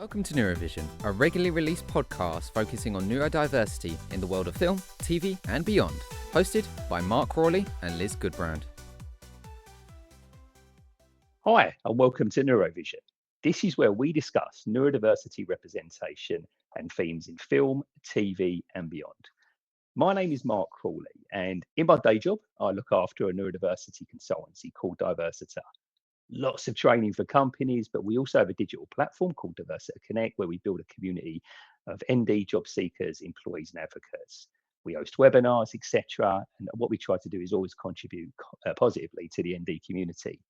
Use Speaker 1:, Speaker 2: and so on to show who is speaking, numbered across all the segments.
Speaker 1: Welcome to Neurovision, a regularly released podcast focusing on neurodiversity in the world of film, TV and beyond. Hosted by Marc Crawley and Liz Goodbrand.
Speaker 2: Hi, and welcome to Neurovision. This is where we discuss neurodiversity representation and themes in film, TV and beyond. My name is Marc Crawley, and in my day job, I look after a neurodiversity consultancy called Diversita. Lots of training for companies, but we also have a digital platform called Diversita Connect, where we build a community of ND job seekers, employees and advocates. We host webinars, etc. And what we try to do is always contribute positively to the ND community.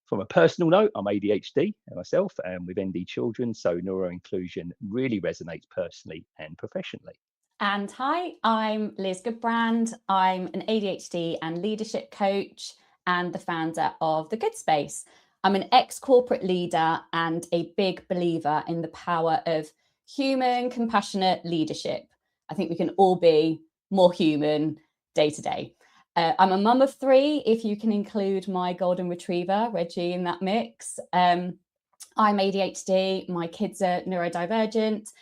Speaker 2: From a personal note, I'm ADHD myself and with ND children, so neuroinclusion really resonates personally and professionally.
Speaker 3: And hi, I'm Liz Goodbrand. I'm an ADHD and leadership coach and the founder of The Good Space. I'm an ex-corporate leader and a big believer in the power of human, compassionate leadership. I think we can all be more human day to day. I'm a mum of three, if you can include my golden retriever, Reggie, in that mix. I'm ADHD, my kids are neurodivergent,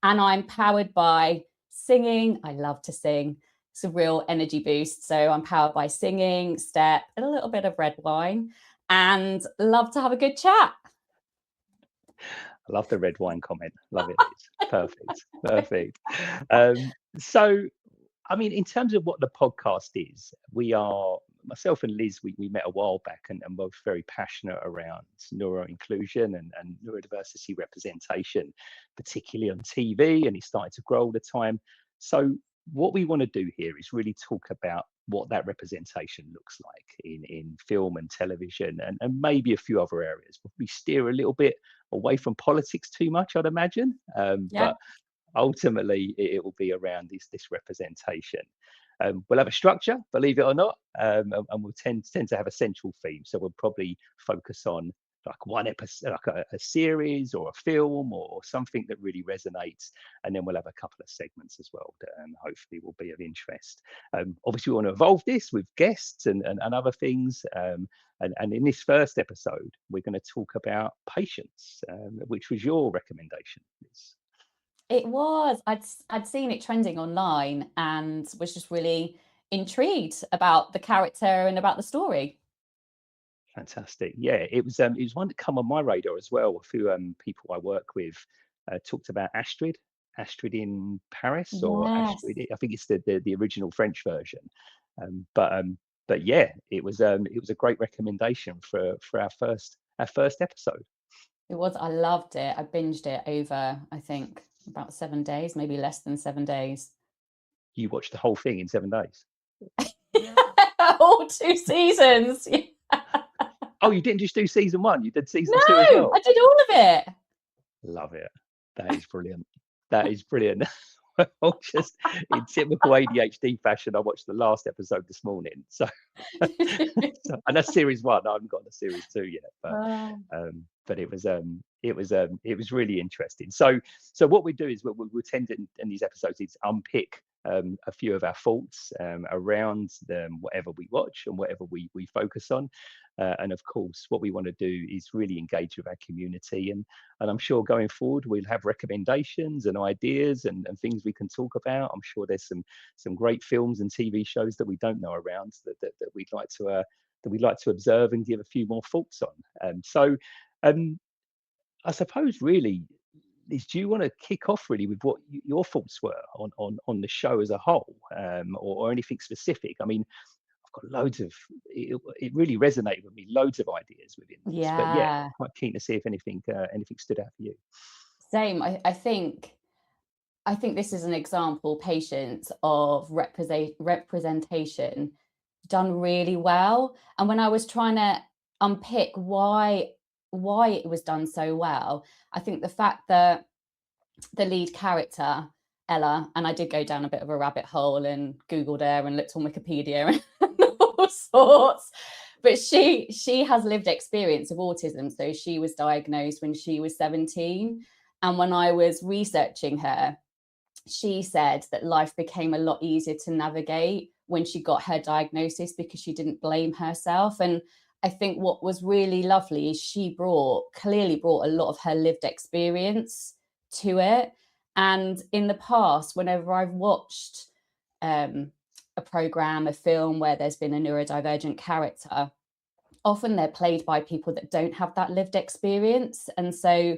Speaker 3: and I'm powered by singing. I love to sing. It's a real energy boost. So I'm powered by singing, step, and a little bit of red wine, and love to have a good chat.
Speaker 2: I love the red wine comment. Love it. It's perfect. So, I mean, in terms of what the podcast is, myself and Liz, we met a while back and both very passionate around neuroinclusion and neurodiversity representation, particularly on TV, and it's starting to grow all the time. So what we want to do here is really talk about what that representation looks like in film and television and maybe a few other areas. We steer a little bit away from politics too much, I'd imagine. But ultimately, it will be around this representation. We'll have a structure, believe it or not, and we'll tend to have a central theme. So we'll probably focus on like one episode, like a series or a film or something that really resonates, and then we'll have a couple of segments as well that hopefully will be of interest. Obviously, we want to evolve this with guests and other things. And in this first episode, we're going to talk about patience, which was your recommendation, Liz.
Speaker 3: It was. I'd seen it trending online and was just really intrigued about the character and about the story.
Speaker 2: Fantastic. Yeah, it was one that come on my radar as well. A few people I work with talked about Astrid in Paris, or Astrid. I think it's the original French version. But yeah, it was a great recommendation for our first episode.
Speaker 3: It was. I loved it. I binged it over, I think, about 7 days, maybe less than 7 days.
Speaker 2: You watched the whole thing in 7 days?
Speaker 3: All 2 seasons.
Speaker 2: Oh, you didn't just do season 1, you did season 2 as well?
Speaker 3: I did all of it.
Speaker 2: Love it. That is brilliant. Well, just in typical ADHD fashion, I watched the last episode this morning. So and that's series 1. I haven't got to series 2 yet, but it was really interesting. So what we do is we'll tend to, in these episodes, is unpick a few of our thoughts around whatever we watch and whatever we focus on. And of course, what we want to do is really engage with our community. And I'm sure going forward, we'll have recommendations and ideas and things we can talk about. I'm sure there's some great films and TV shows that we don't know around that we'd like to observe and give a few more thoughts on. So I suppose really, Liz, do you want to kick off really with what your thoughts were on the show as a whole, or anything specific? I mean, I've got loads of it really resonated with me, loads of ideas within this. But yeah, quite keen to see if anything stood out for you.
Speaker 3: Same. I think this is an example, patience, of representation done really well. And when I was trying to unpick why it was done so well, I think the fact that the lead character, Ella, and I did go down a bit of a rabbit hole and Googled her and looked on Wikipedia and all sorts, but she has lived experience of autism. So she was diagnosed when she was 17, and when I was researching her, she said that life became a lot easier to navigate when she got her diagnosis because she didn't blame herself. And I think what was really lovely is she clearly brought a lot of her lived experience to it. And in the past, whenever I've watched a program, a film where there's been a neurodivergent character, often they're played by people that don't have that lived experience, and so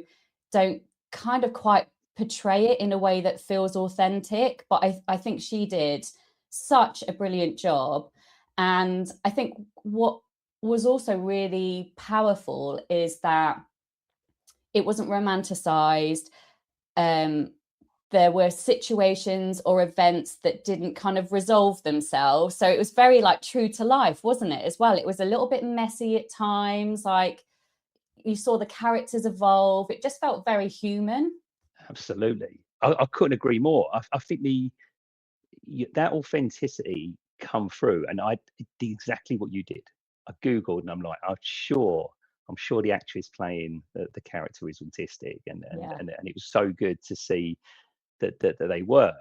Speaker 3: don't kind of quite portray it in a way that feels authentic. But I think she did such a brilliant job. And I think what was also really powerful is that it wasn't romanticized. There were situations or events that didn't kind of resolve themselves. So it was very like true to life, wasn't it, as well? It was a little bit messy at times. Like you saw the characters evolve. It just felt very human.
Speaker 2: Absolutely. I couldn't agree more. I think that authenticity come through, and I did exactly what you did. I Googled and I'm like, I'm sure the actress playing the character is autistic, and it was so good to see that they were,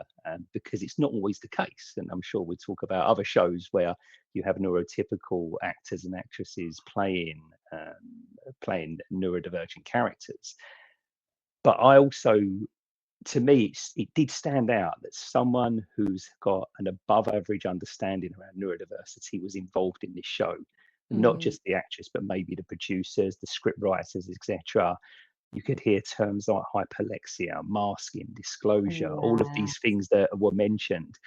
Speaker 2: because it's not always the case. And I'm sure we'll talk about other shows where you have neurotypical actors and actresses playing neurodivergent characters. But I also, to me, it did stand out that someone who's got an above average understanding around neurodiversity was involved in this show. Not just the actress, but maybe the producers, the script writers, etc. You could hear terms like hyperlexia, masking, disclosure, all of these things that were mentioned.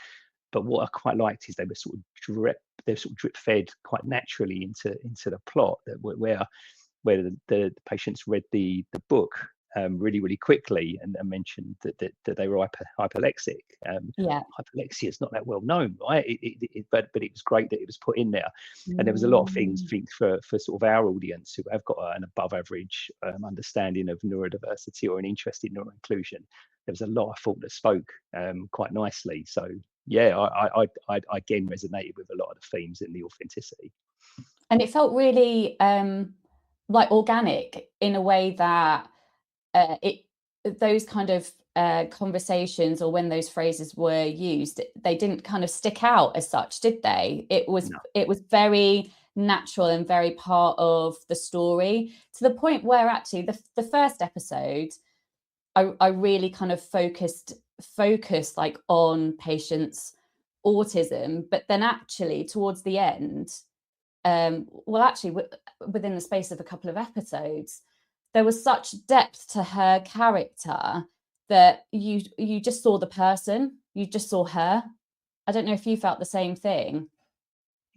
Speaker 2: But what I quite liked is they were sort of drip fed quite naturally into the plot, that where the patients read the book really, really quickly and mentioned that they were hyperlexic. Hyperlexia is not that well known, right? But it was great that it was put in there. And there was a lot of things, I think, for sort of our audience who have got an above average understanding of neurodiversity or an interest in neuroinclusion. There was a lot, I thought, that spoke quite nicely. So yeah, I again resonated with a lot of the themes in the authenticity.
Speaker 3: And it felt really like organic in a way that those kind of conversations, or when those phrases were used, they didn't kind of stick out as such, did they? It was very natural and very part of the story, to the point where actually the first episode, I really kind of focused like on patients' autism, but then actually towards the end, within the space of a couple of episodes, there was such depth to her character that you just saw the person, you just saw her. I don't know if you felt the same thing.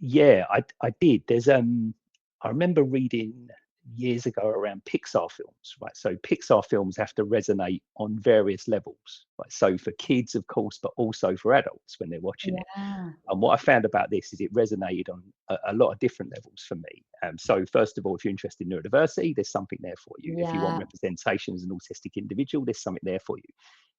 Speaker 2: Yeah, I did. There's I remember reading years ago around Pixar films, right? So Pixar films have to resonate on various levels, right? So for kids, of course, but also for adults when they're watching it. And what I found about this is it resonated on a lot of different levels for me. So first of all, if you're interested in neurodiversity, there's something there for you. If you want representation as an autistic individual, there's something there for you.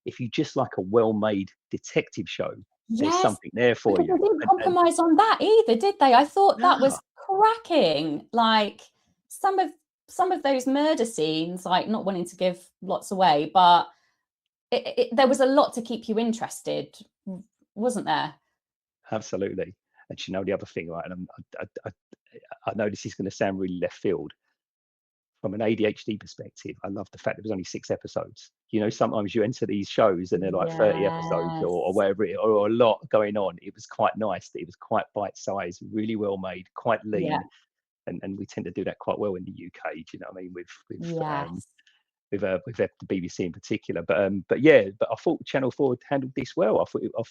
Speaker 2: If you just like a well-made detective show, there's something there for you.
Speaker 3: They didn't compromise on that either, did they? I thought that was cracking. Like some of those murder scenes, like, not wanting to give lots away, but there was a lot to keep you interested, wasn't there?
Speaker 2: Absolutely. And you know, the other thing, right, and I know this is going to sound really left field. From an ADHD perspective, I love the fact there was only 6 episodes. You know, sometimes you enter these shows and they're like 30 episodes or whatever, or a lot going on. It was quite nice that it was quite bite-sized, really well made, quite lean. And we tend to do that quite well in the UK. Do you know what I mean? With the BBC in particular. But I thought Channel 4 handled this well. I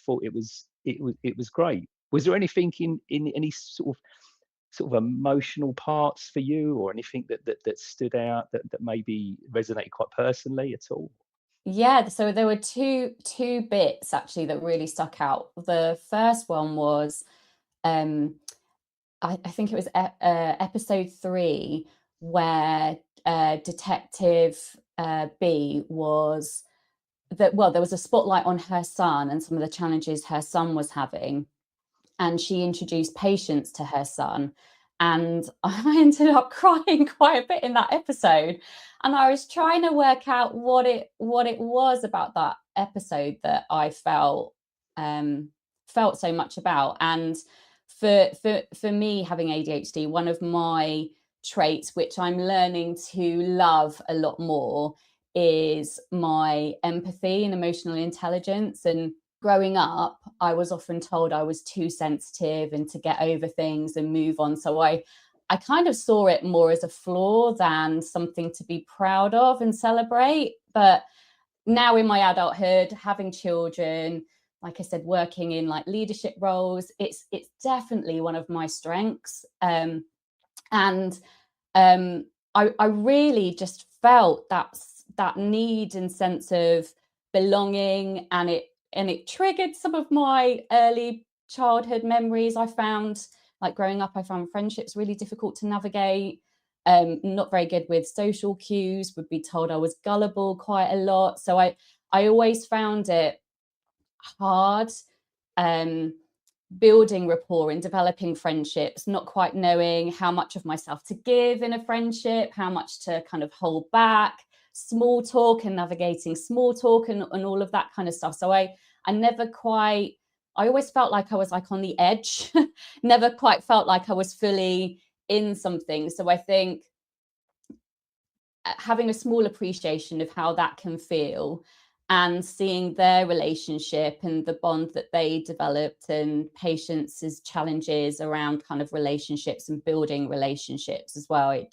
Speaker 2: thought it was great. Was there anything in any sort of emotional parts for you, or anything that stood out that maybe resonated quite personally at all?
Speaker 3: Yeah, so there were two bits actually that really stuck out. The first one was I think it was episode 3, where Detective B was there was a spotlight on her son and some of the challenges her son was having, and she introduced patients to her son, and I ended up crying quite a bit in that episode. And I was trying to work out what it was about that episode that I felt so much about. And for me, having ADHD, one of my traits, which I'm learning to love a lot more, is my empathy and emotional intelligence. And growing up, I was often told I was too sensitive and to get over things and move on. So I kind of saw it more as a flaw than something to be proud of and celebrate. But now in my adulthood, having children, like I said, working in like leadership roles, it's definitely one of my strengths. I really just felt that need and sense of belonging, and it triggered some of my early childhood memories. I found, like growing up, I found friendships really difficult to navigate. Not very good with social cues, would be told I was gullible quite a lot. So I always found it hard building rapport and developing friendships, not quite knowing how much of myself to give in a friendship, how much to kind of hold back, small talk and navigating small talk and all of that kind of stuff. So I always felt like I was like on the edge, never quite felt like I was fully in something. So I think having a small appreciation of how that can feel and seeing their relationship and the bond that they developed, and Patience's challenges around kind of relationships and building relationships as well. I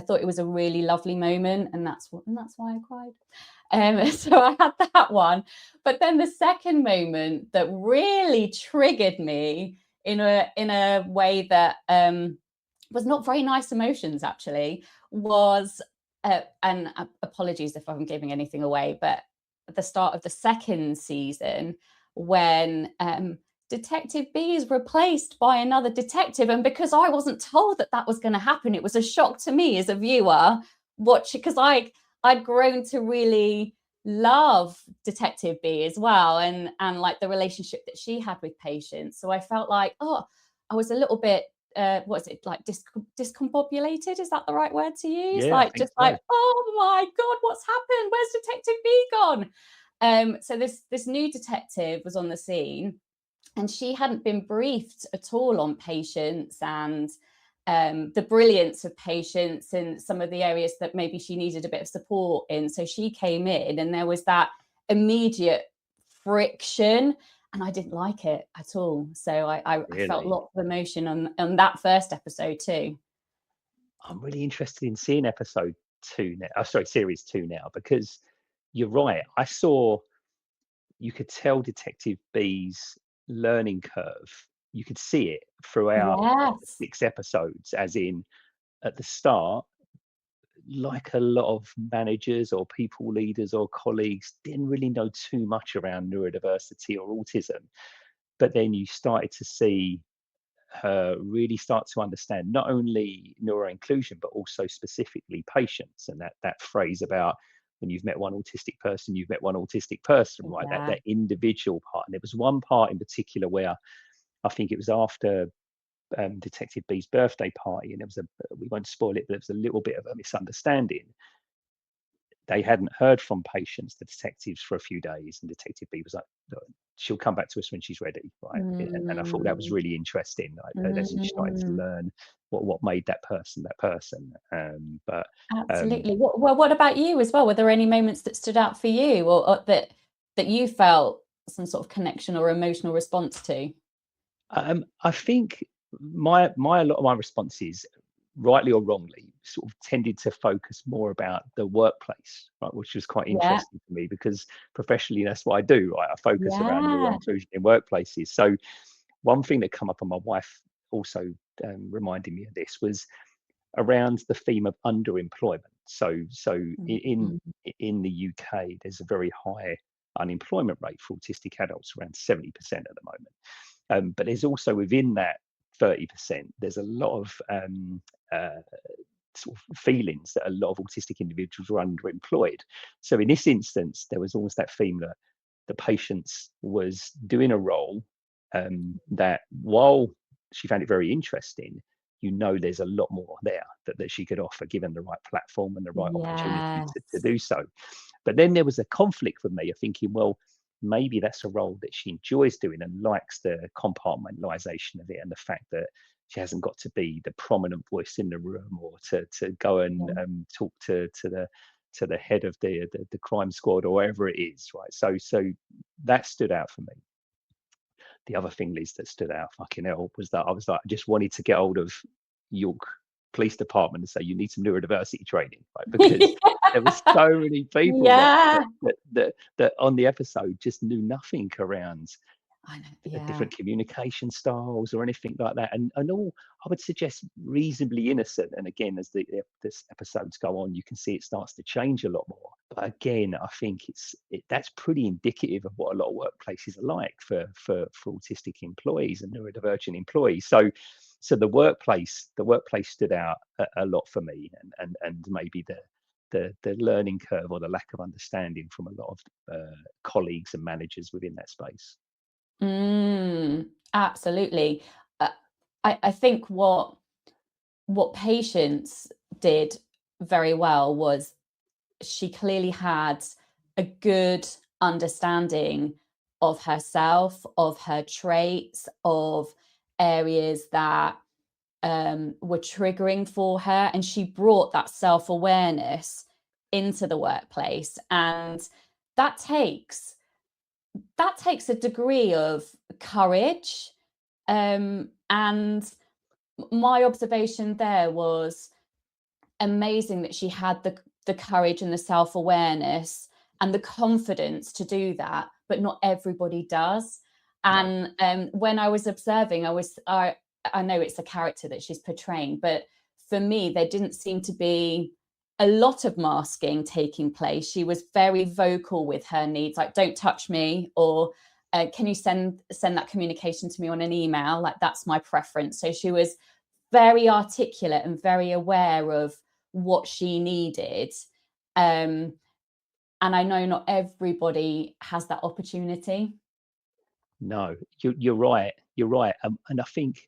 Speaker 3: thought it was a really lovely moment, and that's why I cried. So I had that one. But then the second moment that really triggered me in a way that was not very nice emotions, actually, was and apologies if I'm giving anything away, but at the start of the second season, when Detective B is replaced by another detective, and because I wasn't told that was going to happen, it was a shock to me as a viewer watching, because I'd grown to really love Detective B as well, and like the relationship that she had with Patience. So I felt like, I was a little bit what's it like, discombobulated, is that the right word to use?
Speaker 2: Yeah,
Speaker 3: Like, just so. Like, oh my god, what's happened? Where's Detective B gone? So this new detective was on the scene, and she hadn't been briefed at all on Patience and the brilliance of Patience and some of the areas that maybe she needed a bit of support in. So she came in and there was that immediate friction, and I didn't like it at all. So I felt lots of emotion on that first episode too.
Speaker 2: I'm really interested in seeing episode 2 now. Series 2 now, because you're right. You could tell Detective B's learning curve. You could see it throughout 6 episodes, as in at the start, like a lot of managers or people leaders or colleagues didn't really know too much around neurodiversity or autism. But then you started to see her really start to understand not only neuroinclusion, but also specifically patience. And that phrase about, when you've met one autistic person, you've met one autistic person, right? That individual part. And there was one part in particular where I think it was after Detective B's birthday party, and we won't spoil it, but there was a little bit of a misunderstanding. They hadn't heard from Patience, the detectives, for a few days, and Detective B was like, she'll come back to us when she's ready, right? And I thought that was really interesting. As you started to learn what made that person. But
Speaker 3: absolutely. What about you as well? Were there any moments that stood out for you, or that you felt some sort of connection or emotional response to?
Speaker 2: I think a lot of my responses, rightly or wrongly, sort of tended to focus more about the workplace, right? Which was quite interesting for me, because professionally that's what I do, right? I focus around neuroinclusion in workplaces. So one thing that come up, and my wife also reminded me of this, was around the theme of underemployment. So in the UK, there's a very high unemployment rate for autistic adults, around 70% at the moment. But there's also, within that 30%, there's a lot of sort of feelings that a lot of autistic individuals are underemployed. So in this instance, there was almost that theme that the Patience was doing a role that, while she found it very interesting, there's a lot more there that she could offer, given the right platform and the right opportunity to do so. But then there was a conflict for me of thinking, well, maybe that's a role that she enjoys doing and likes the compartmentalization of it, and the fact that she hasn't got to be the prominent voice in the room, or to go and talk to to the head of the crime squad or wherever it is, right? So that stood out for me. The other thing, Liz, that stood out, fucking hell, was that I was like, I just wanted to get hold of York Police Department and say, you need some neurodiversity training, right? Because there were so many people that on the episode just knew nothing around
Speaker 3: I know,
Speaker 2: different communication styles or anything like that, and all, I would suggest, reasonably innocent. And again, as this episodes go on, you can see it starts to change a lot more. But again, I think that's pretty indicative of what a lot of workplaces are like for autistic employees and neurodivergent employees. So the workplace stood out a lot for me, and maybe the learning curve or the lack of understanding from a lot of colleagues and managers within that space.
Speaker 3: Absolutely. I think what Patience did very well was she clearly had a good understanding of herself, of her traits, of areas that were triggering for her, and she brought that self-awareness into the workplace, and that takes a degree of courage. And my observation there was amazing that she had the courage and the self-awareness and the confidence to do that, but not everybody does. And when I was observing, I know it's a character that she's portraying, but for me, there didn't seem to be a lot of masking taking place. She was very vocal with her needs, like, don't touch me, or can you send that communication to me on an email? Like, that's my preference. So she was very articulate and very aware of what she needed. And I know not everybody has that opportunity.
Speaker 2: No, you're right. You're right. And I think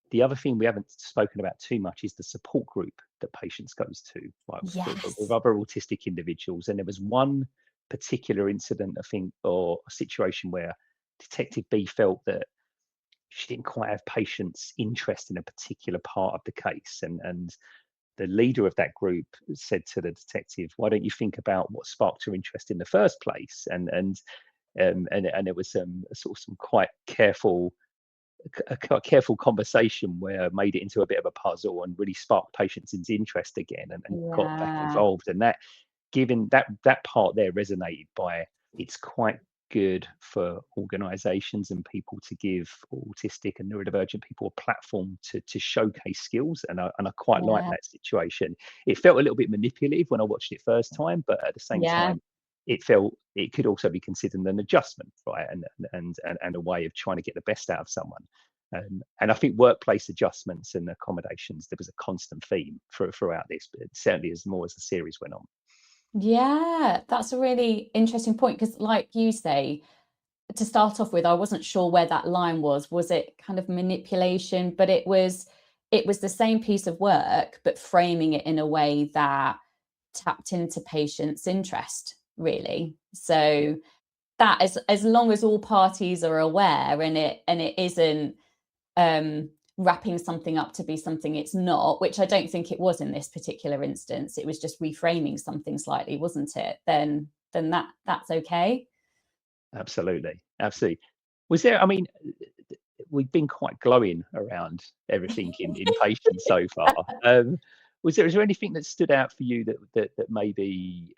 Speaker 2: the other thing we haven't spoken about too much is the support group that Patience goes to, right, with other autistic individuals. And there was one particular incident, I think, or a situation where Detective B felt that she didn't quite have Patience's interest in a particular part of the case. And the leader of that group said to the detective, why don't you think about what sparked her interest in the first place? And there was some quite careful conversation where made it into a bit of a puzzle and really sparked Patience's interest again, and got back involved. And that, given that part there resonated by, it's quite good for organizations and people to give autistic and neurodivergent people a platform to showcase skills, and I quite like that situation. It felt a little bit manipulative when I watched it first time, but at the same time, it felt it could also be considered an adjustment, right, and a way of trying to get the best out of someone. And I think workplace adjustments and accommodations, there was a constant theme throughout this, but certainly as more as the series went on.
Speaker 3: Yeah, that's a really interesting point, because like you say, to start off with, I wasn't sure where that line was. Was it kind of manipulation? But it was the same piece of work, but framing it in a way that tapped into Patience's interest, really. So that, as long as all parties are aware, and it isn't wrapping something up to be something it's not, which I don't think it was in this particular instance. It was just reframing something slightly, wasn't it? Then that's okay.
Speaker 2: Absolutely. Was there, I mean, we've been quite glowing around everything in Patience so far. Is there anything that stood out for you that maybe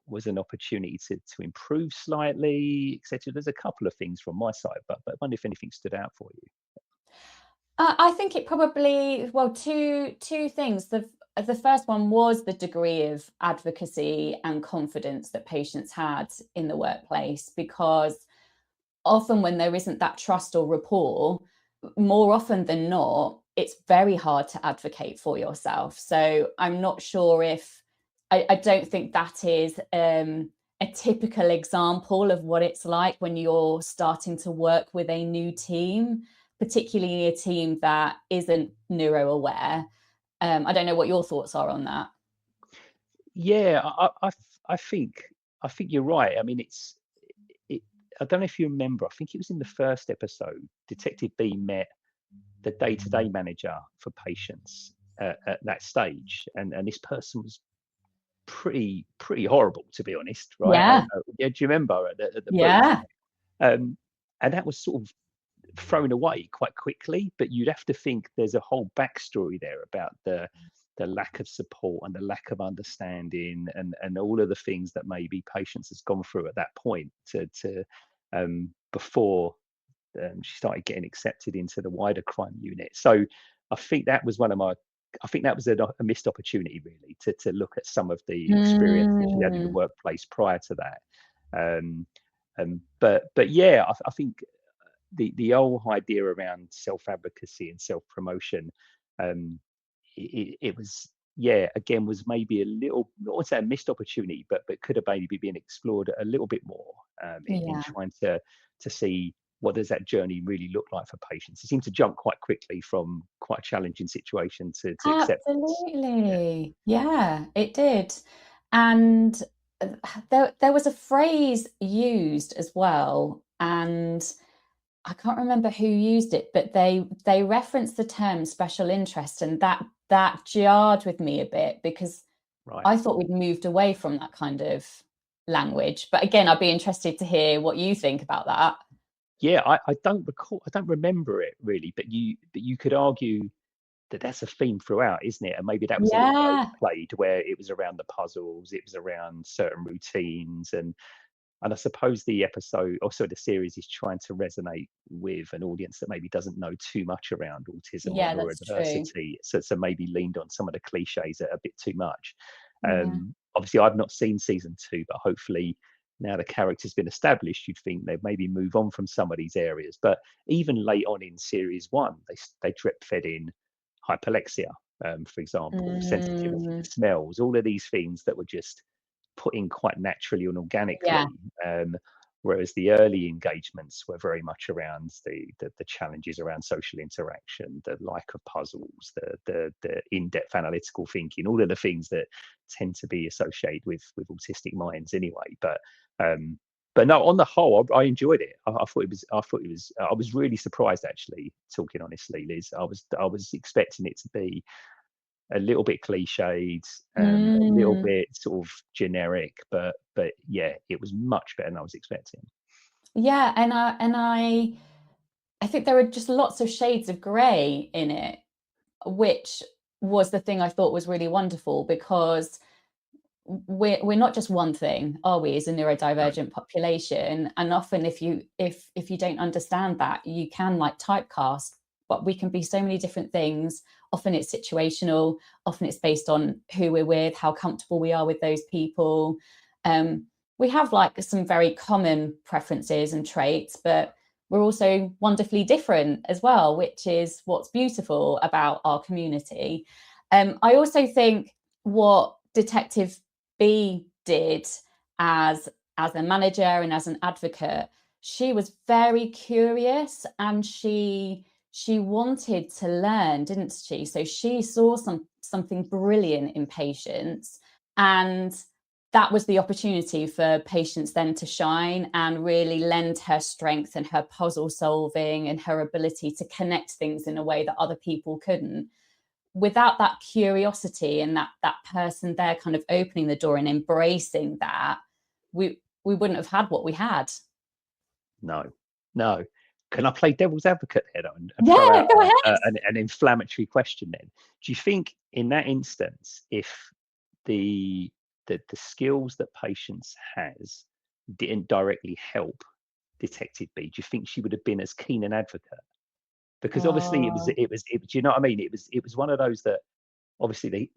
Speaker 2: was an opportunity to improve slightly, etc.? There's a couple of things from my side, but I wonder if anything stood out for you.
Speaker 3: I think it probably, well, two things. The first one was the degree of advocacy and confidence that Patience had in the workplace, because often when there isn't that trust or rapport, more often than not, it's very hard to advocate for yourself. So I'm not sure if, I don't think that is a typical example of what it's like when you're starting to work with a new team, particularly a team that isn't neuro aware. I don't know what your thoughts are on that.
Speaker 2: Yeah, I think you're right. I mean, I don't know if you remember, I think it was in the first episode, Detective B met the day-to-day manager for Patience at that stage, and this person was pretty horrible, to be honest, right?
Speaker 3: Yeah.
Speaker 2: Yeah, do you remember at the
Speaker 3: Yeah.
Speaker 2: booth? And that was sort of thrown away quite quickly, but you'd have to think there's a whole backstory there about the lack of support and the lack of understanding and all of the things that maybe patients has gone through at that point to before she started getting accepted into the wider crime unit. So I think that was a missed opportunity, really, to look at some of the experiences she had in the workplace prior to that. But yeah, I think the whole idea around self-advocacy and self-promotion, it was, yeah, again, was maybe a little, not to say a missed opportunity, but could have maybe been explored a little bit more in trying to see what does that journey really look like for patients. It seemed to jump quite quickly from quite a challenging situation to acceptance.
Speaker 3: Absolutely. Yeah, it did. And there was a phrase used as well, and I can't remember who used it, but they referenced the term special interest, and that jarred with me a bit, because I thought we'd moved away from that kind of language. But again, I'd be interested to hear what you think about that.
Speaker 2: Yeah, I don't remember it really, but you could argue that that's a theme throughout, isn't it? And maybe that was a little bit overplayed, where it was around the puzzles, it was around certain routines, and I suppose the series is trying to resonate with an audience that maybe doesn't know too much around autism or neurodiversity. So maybe leaned on some of the cliches a bit too much. Obviously, I've not seen season 2, but hopefully now the character's been established, you'd think they'd maybe move on from some of these areas. But even late on in series 1, they drip fed in hyperlexia, for example, sensitivity to smells, all of these things that were just put in quite naturally and organically. Whereas the early engagements were very much around the challenges around social interaction, the lack of puzzles, the in-depth analytical thinking, all of the things that tend to be associated with autistic minds anyway. But no, on the whole, I enjoyed it. I was really surprised, actually, talking honestly, Liz. I was expecting it to be a little bit cliched, a little bit sort of generic, but yeah, it was much better than I was expecting.
Speaker 3: Yeah, and I think there were just lots of shades of grey in it, which was the thing I thought was really wonderful, because we're not just one thing, are we, as a neurodivergent population? And often if you don't understand that, you can typecast, but we can be so many different things. Often it's situational, often it's based on who we're with, how comfortable we are with those people. We have some very common preferences and traits, but we're also wonderfully different as well, which is what's beautiful about our community. I also think what Detective B did as a manager and as an advocate, she was very curious, and she wanted to learn, didn't she? So she saw something brilliant in patients, and that was the opportunity for patients then to shine and really lend her strength and her puzzle solving and her ability to connect things in a way that other people couldn't. Without that curiosity and that person there kind of opening the door and embracing that, we wouldn't have had what we had.
Speaker 2: No. Can I play devil's advocate here and
Speaker 3: throw out go ahead.
Speaker 2: An inflammatory question then? Do you think in that instance, if the skills that patience has didn't directly help Detective B, do you think she would have been as keen an advocate? Because obviously it was do you know what I mean? It was one of those that obviously they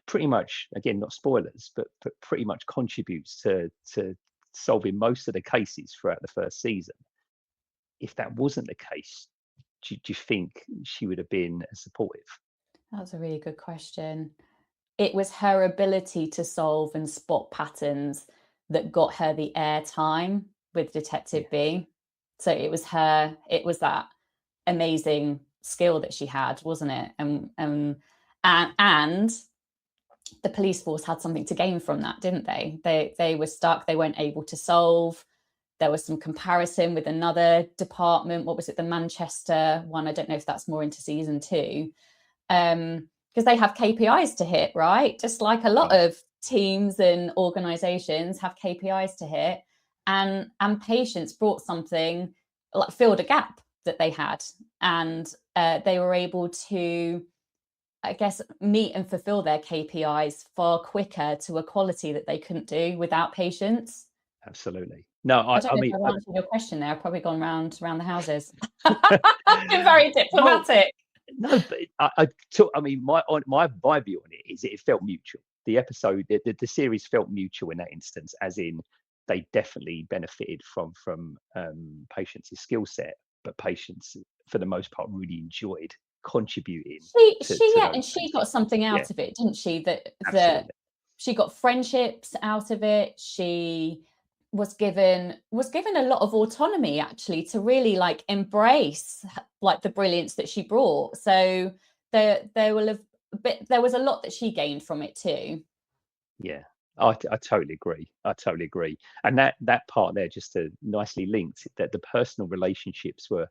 Speaker 2: pretty much, again, not spoilers, but pretty much contributes to solving most of the cases throughout the first season. If that wasn't the case, do you think she would have been as supportive?
Speaker 3: That's a really good question. It was her ability to solve and spot patterns that got her the airtime with Detective B. So it was that amazing skill that she had, wasn't it? And the police force had something to gain from that, didn't they? They were stuck, they weren't able to solve. There was some comparison with another department. What was it? The Manchester one. I don't know if that's more into season 2. Because they have KPIs to hit, right? Just like a lot of teams and organizations have KPIs to hit, and patients brought something, like filled a gap that they had, and they were able to, I guess, meet and fulfill their KPIs far quicker to a quality that they couldn't do without patients.
Speaker 2: Absolutely. No,
Speaker 3: I don't know
Speaker 2: mean,
Speaker 3: if I've answered your question there. I've probably gone round the houses. I've been very diplomatic.
Speaker 2: No, but I mean, my view on it is it felt mutual. The episode, the series felt mutual in that instance, as in they definitely benefited from patients' skill set, but patients, for the most part, really enjoyed contributing.
Speaker 3: She got something out of it, didn't she? That she got friendships out of it. She was given a lot of autonomy, actually, to really like embrace like the brilliance that she brought. So there was a lot that she gained from it too.
Speaker 2: Yeah, I totally agree. And that part there, just to nicely linked, that the personal relationships were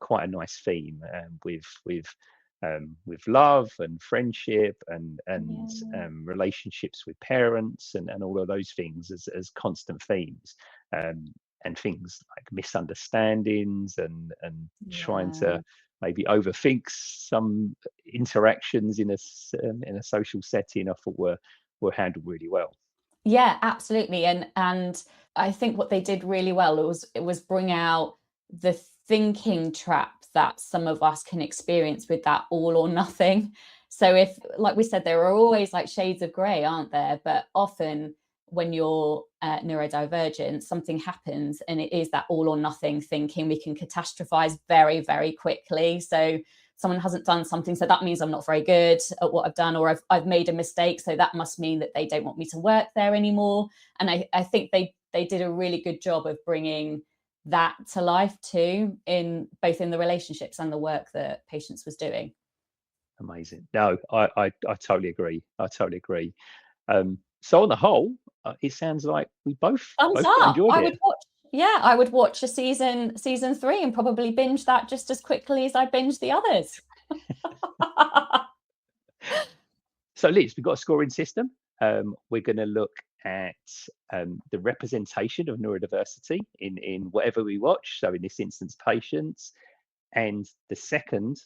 Speaker 2: quite a nice theme, with love and friendship and relationships with parents and all of those things as constant themes, and things like misunderstandings and trying to maybe overthink some interactions in a social setting, I thought were handled really well.
Speaker 3: Yeah, absolutely. And I think what they did really well was bring out the thinking trap that some of us can experience with that all or nothing. So if, like we said, there are always like shades of grey, aren't there? But often when you're neurodivergent, something happens and it is that all or nothing thinking. We can catastrophize very, very quickly. So someone hasn't done something, so that means I'm not very good at what I've done, or I've made a mistake, so that must mean that they don't want me to work there anymore. And I think they did a really good job of bringing that to life too, in both in the relationships and the work that Patience was doing.
Speaker 2: Amazing. No, I totally agree. So on the whole, it sounds like we both enjoyed it.
Speaker 3: I would watch a season 3 and probably binge that just as quickly as I binged the others.
Speaker 2: So Liz, we've got a scoring system. We're going to look at the representation of neurodiversity in whatever we watch. So in this instance, Patience. And the second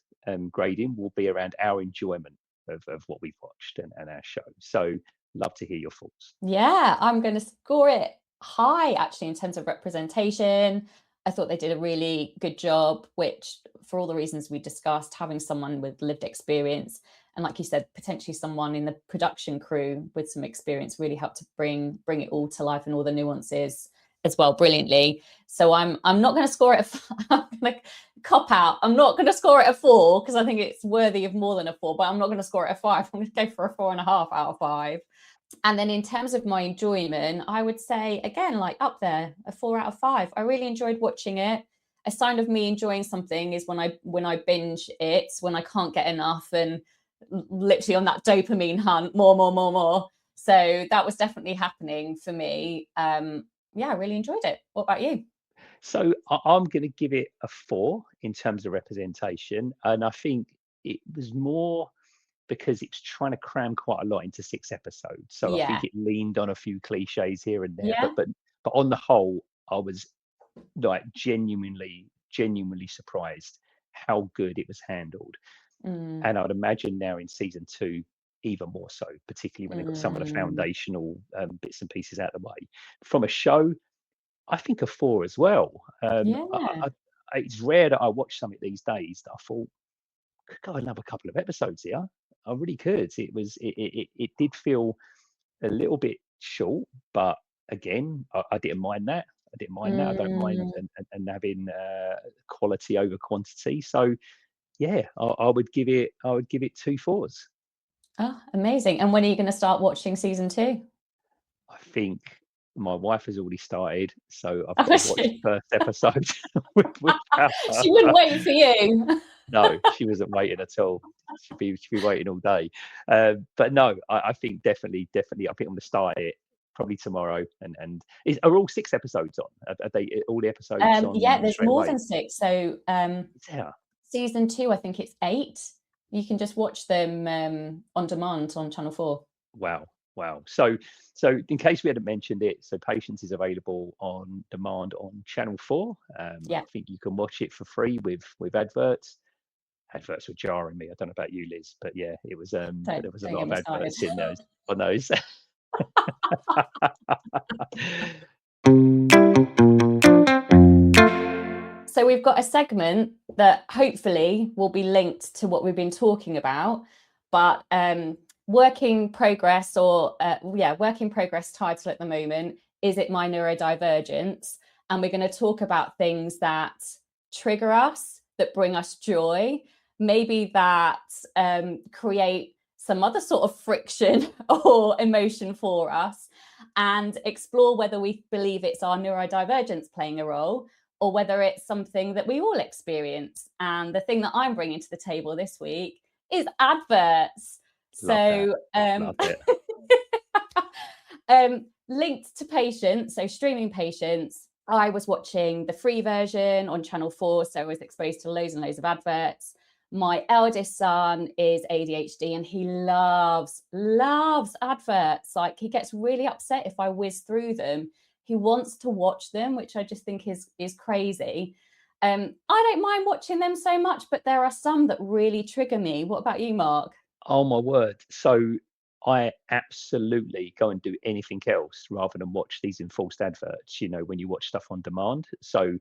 Speaker 2: grading will be around our enjoyment of what we've watched and our show. So love to hear your thoughts.
Speaker 3: Yeah, I'm going to score it high, actually, in terms of representation. I thought they did a really good job, which, for all the reasons we discussed, having someone with lived experience and, like you said, potentially someone in the production crew with some experience really helped to bring it all to life and all the nuances as well brilliantly. So I'm not going to score it I'm going to cop out. I'm not going to score it a 4 because I think it's worthy of more than a 4, but I'm not going to score it a 5. I'm going to go for a 4.5 out of 5. And then in terms of my enjoyment, I would say, again, like up there, a 4 out of 5. I really enjoyed watching it. A sign of me enjoying something is when I binge it, when I can't get enough and literally on that dopamine hunt, more. So that was definitely happening for me. Yeah, I really enjoyed it. What about you?
Speaker 2: So I'm going to give it a 4 in terms of representation. And I think it was more because it's trying to cram quite a lot into 6 episodes. So I think it leaned on a few cliches here and there. But on the whole, I was like genuinely surprised how good it was handled. And I'd imagine now in season 2, even more so, particularly when they've got some of the foundational bits and pieces out of the way. From a show, I think a 4 as well. It's rare that I watch something these days that I thought could go another couple of episodes here. I really could. It did feel a little bit short, but again, I didn't mind that. I don't mind and having quality over quantity. So yeah, I would give it 2 4s.
Speaker 3: Oh, amazing. And when are you going to start watching season 2?
Speaker 2: I think my wife has already started, so I've got to watch the first episode.
Speaker 3: She wouldn't wait for you.
Speaker 2: No, she wasn't waiting at all. She'd be waiting all day. But no, I think definitely. I think I'm going to start it probably tomorrow. And are all 6 episodes on? Are they all the episodes on?
Speaker 3: Yeah, there's more than 6. So season 2, I think it's 8. You can just watch them on demand on Channel 4.
Speaker 2: Wow. Wow. So in case we hadn't mentioned it, so Patience is available on demand on Channel 4.
Speaker 3: Yeah.
Speaker 2: I think you can watch it for free with adverts. Adverts were jarring me. I don't know about you, Liz, but yeah, it was there was a
Speaker 3: Don't
Speaker 2: lot
Speaker 3: get
Speaker 2: of
Speaker 3: me started.
Speaker 2: adverts in those on those.
Speaker 3: So we've got a segment that hopefully will be linked to what we've been talking about, but work in progress title at the moment, is it my neurodivergence? And we're going to talk about things that trigger us, that bring us joy, maybe that create some other sort of friction or emotion for us, and explore whether we believe it's our neurodivergence playing a role, or whether it's something that we all experience. And the thing that I'm bringing to the table this week is adverts.
Speaker 2: Love it.
Speaker 3: Linked to Patience, so streaming Patience, I was watching the free version on Channel 4, so I was exposed to loads and loads of adverts. My eldest son is ADHD and he loves adverts. Like, he gets really upset if I whiz through them. He wants to watch them, which I just think is crazy. I don't mind watching them so much, but there are some that really trigger me. What about you, Mark?
Speaker 2: Oh my word. So I absolutely go and do anything else rather than watch these enforced adverts, when you watch stuff on demand. So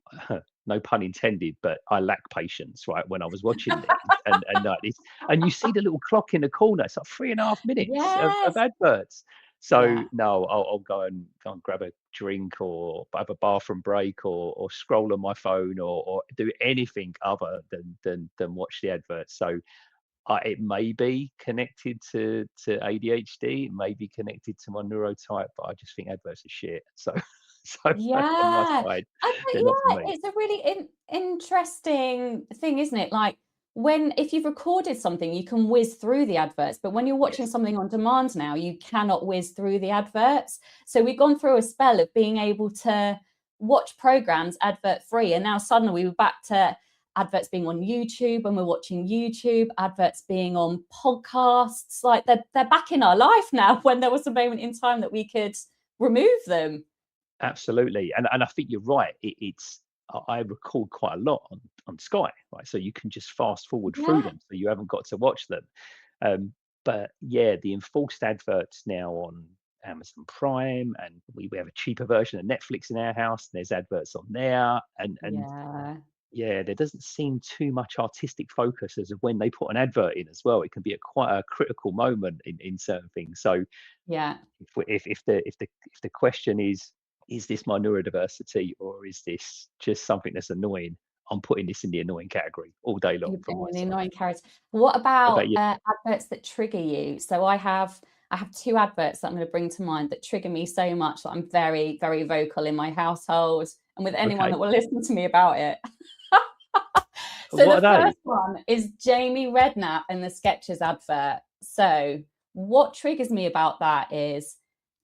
Speaker 2: no pun intended, but I lack patience, right, when I was watching these. And you see the little clock in the corner. It's like 3.5 minutes
Speaker 3: Yes.
Speaker 2: of adverts. So
Speaker 3: Yeah.
Speaker 2: no, I'll go and grab a drink or have a bathroom break or scroll on my phone or do anything other than watch the adverts. So it may be connected to ADHD, it may be connected to my neurotype, but I just think adverts are shit. So on my
Speaker 3: Yeah.
Speaker 2: side, they're not for me.
Speaker 3: It's a really interesting thing, isn't it? Like, if you've recorded something, you can whiz through the adverts, but when you're watching
Speaker 2: Yes.
Speaker 3: something on demand now, you cannot whiz through the adverts. So we've gone through a spell of being able to watch programs advert free, and now suddenly we're back to adverts being on YouTube, and we're watching YouTube, adverts being on podcasts. Like, they're back in our life now, when there was a moment in time that we could remove them.
Speaker 2: Absolutely, and I think you're right. I record quite a lot on Sky, right? So you can just fast forward through them, so you haven't got to watch them. But yeah, the enforced adverts now on Amazon Prime, and we have a cheaper version of Netflix in our house, and there's adverts on there, and yeah, there doesn't seem too much artistic focus as of when they put an advert in as well. It can be quite a critical moment in certain things. So
Speaker 3: Yeah.
Speaker 2: if the question is this my neurodiversity, or is this just something that's annoying? I'm putting this in the annoying category all day long. From my
Speaker 3: The
Speaker 2: side.
Speaker 3: annoying character. What
Speaker 2: What
Speaker 3: about
Speaker 2: about you?
Speaker 3: adverts that trigger you? So I have 2 adverts that I'm going to bring to mind that trigger me so much that I'm very, very vocal in my household and with anyone
Speaker 2: Okay.
Speaker 3: that will listen to me about it. So
Speaker 2: What
Speaker 3: the
Speaker 2: are they?
Speaker 3: first one is Jamie Redknapp in the Skechers advert. So what triggers me about that is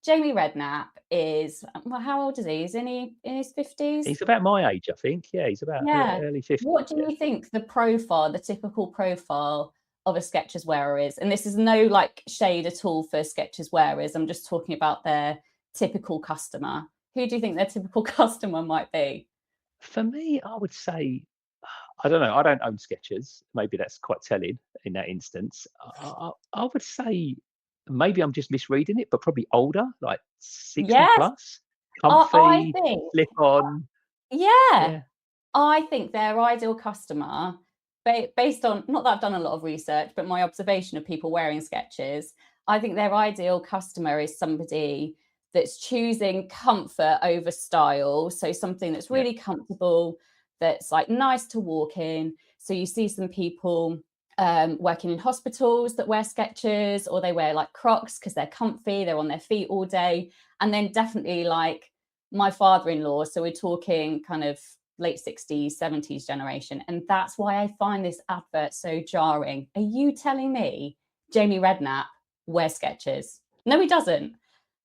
Speaker 3: Jamie Redknapp is, well, how old is he? He's in his 50s?
Speaker 2: He's about my age, I think. Yeah, he's about
Speaker 3: Yeah.
Speaker 2: early 50s.
Speaker 3: What do you think the typical profile of a Skechers wearer is? And this is no shade at all for Skechers wearers. I'm just talking about their typical customer. Who do you think their typical customer might be?
Speaker 2: For me, I would say, I don't know. I don't own Skechers. Maybe that's quite telling in that instance. I would say maybe I'm just misreading it, but probably older, like 60
Speaker 3: Yes,
Speaker 2: plus,
Speaker 3: I
Speaker 2: comfy,
Speaker 3: think.
Speaker 2: slip on.
Speaker 3: Yeah,
Speaker 2: Yeah.
Speaker 3: I think their ideal customer, based on, not that I've done a lot of research, but my observation of people wearing Skechers, I think their ideal customer is somebody that's choosing comfort over style. So something that's really comfortable, that's nice to walk in. So you see some people working in hospitals that wear Skechers, or they wear Crocs because they're comfy, they're on their feet all day. And then definitely my father-in-law, so we're talking kind of late 60s, 70s generation. And that's why I find this advert so jarring. Are you telling me Jamie Redknapp wears Skechers? No, he doesn't.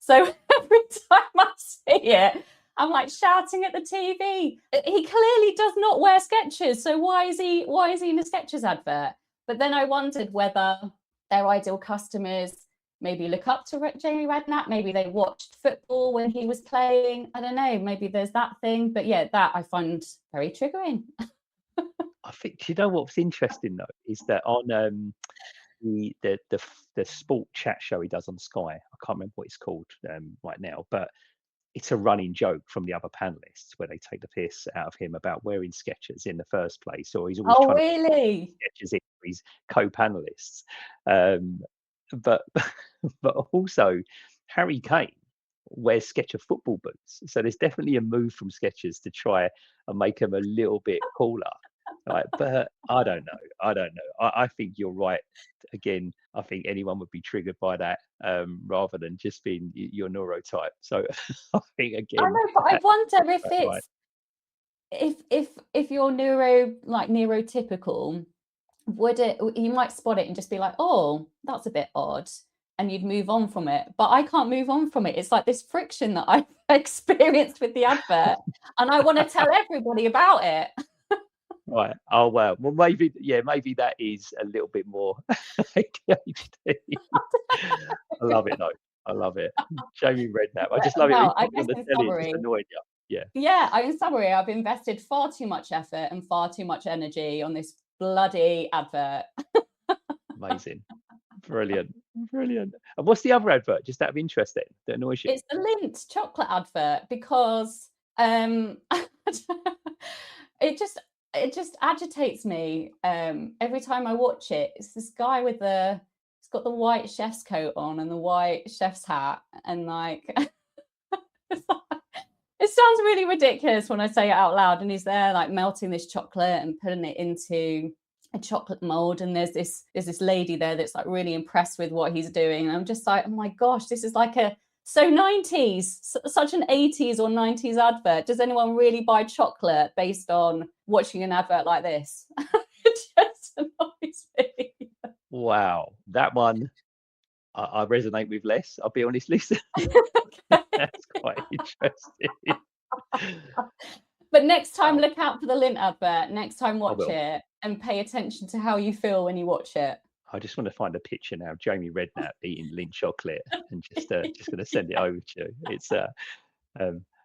Speaker 3: So every time I see it, I'm shouting at the TV. He clearly does not wear Skechers. So why is he in a Skechers advert? But then I wondered whether their ideal customers maybe look up to Jamie Redknapp. Maybe they watched football when he was playing. I don't know. Maybe there's that thing. But yeah, that I find very triggering.
Speaker 2: I think, do you know what's interesting though is that on the sport chat show he does on Sky, I can't remember what it's called right now, but it's a running joke from the other panelists where they take the piss out of him about wearing Skechers in the first place, or he's always trying
Speaker 3: really?
Speaker 2: to Skechers in for his co-panelists. But but also Harry Kane wears Skechers football boots, so there's definitely a move from Skechers to try and make them a little bit cooler. Right, but I don't know. I think you're right. Again, I think anyone would be triggered by that rather than just being your neurotype. So I think again.
Speaker 3: I know, but I wonder if
Speaker 2: right.
Speaker 3: it's if you're neurotypical, would it? You might spot it and just be like, oh, that's a bit odd, and you'd move on from it. But I can't move on from it. It's like this friction that I've experienced with the advert, and I want to tell everybody about it.
Speaker 2: Right. Oh wow. Well, maybe that is a little bit more ADHD. I love it though. I love it. Jamie Redknapp. I just love it.
Speaker 3: I guess
Speaker 2: on the telly, it just annoyed you. Yeah.
Speaker 3: Yeah. In summary, I've invested far too much effort and far too much energy on this bloody advert.
Speaker 2: Amazing. Brilliant. And what's the other advert? Just out of interest, then, that annoys you?
Speaker 3: It's the Lindt chocolate advert because it just agitates me every time I watch it. It's this guy he's got the white chef's coat on and the white chef's hat, and like it sounds really ridiculous when I say it out loud, and he's there like melting this chocolate and putting it into a chocolate mold, and there's this lady there that's like really impressed with what he's doing, and I'm just like, oh my gosh, this is like so 90s, such an 80s or 90s advert. Does anyone really buy chocolate based on watching an advert like this? It just annoys me.
Speaker 2: Wow, that one I resonate with less. I'll be honest, Lisa. That's quite interesting.
Speaker 3: But next time, look out for the Lindt advert. Next time, watch it and pay attention to how you feel when you watch it.
Speaker 2: I just want to find a picture now, Jamie Redknapp eating Lindt chocolate, and just going to send it over to you. It's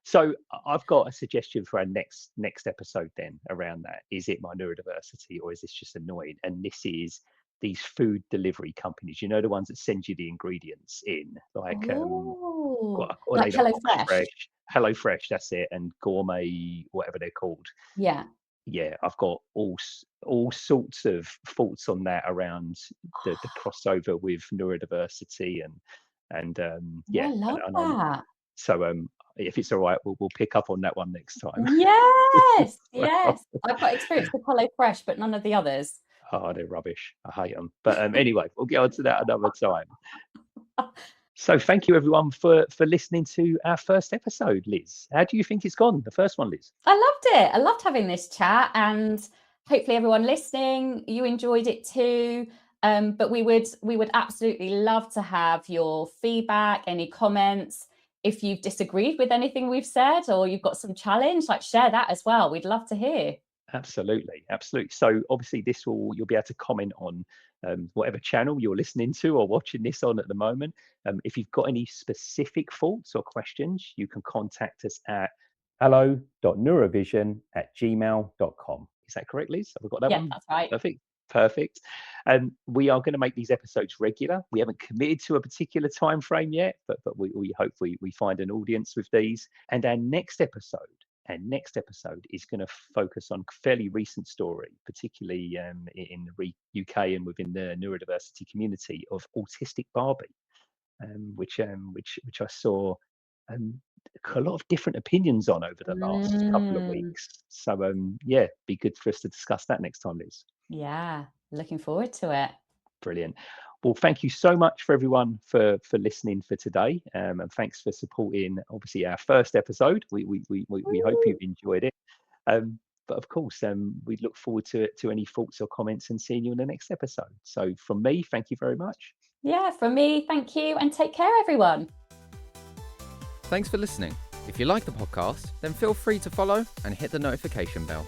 Speaker 2: so I've got a suggestion for our next episode then around that. Is it my neurodiversity, or is this just annoying? And this is these food delivery companies. You know, the ones that send you the ingredients in, like
Speaker 3: like HelloFresh.
Speaker 2: HelloFresh, that's it, and Gourmet, whatever they're called. Yeah, I've got all sorts of thoughts on that around the crossover with neurodiversity and yeah.
Speaker 3: I love that.
Speaker 2: So if it's all right, we'll pick up on that one next time.
Speaker 3: Yes, yes. I've got experience with HelloFresh, but none of the others.
Speaker 2: Oh, they're rubbish. I hate them. But anyway, we'll get on to that another time. So thank you everyone for listening to our first episode, Liz. How do you think it's gone? The first one, Liz?
Speaker 3: I loved it. I loved having this chat, and hopefully everyone listening, you enjoyed it too. But we would absolutely love to have your feedback, any comments. If you've disagreed with anything we've said, or you've got some challenge, like share that as well. We'd love to hear.
Speaker 2: Absolutely. So obviously you'll be able to comment on whatever channel you're listening to or watching this on at the moment. If you've got any specific thoughts or questions, you can contact us at hello.neurovision@gmail.com. Is that correct, Liz? Have we got that one?
Speaker 3: Yeah, that's right.
Speaker 2: Perfect. And we are going to make these episodes regular. We haven't committed to a particular time frame yet, but we hope we find an audience with these. And our next episode is going to focus on a fairly recent story, particularly in the UK and within the neurodiversity community, of autistic Barbie, which I saw a lot of different opinions on over the last couple of weeks. So yeah, be good for us to discuss that next time, Liz.
Speaker 3: Yeah, looking forward to it.
Speaker 2: Brilliant. Well, thank you so much for everyone for listening for today, and thanks for supporting obviously our first episode. We hope you've enjoyed it, but of course we look forward to any thoughts or comments and seeing you in the next episode. So from me, thank you very much.
Speaker 3: Yeah, from me, thank you, and take care everyone.
Speaker 1: Thanks for listening. If you like the podcast, then feel free to follow and hit the notification bell.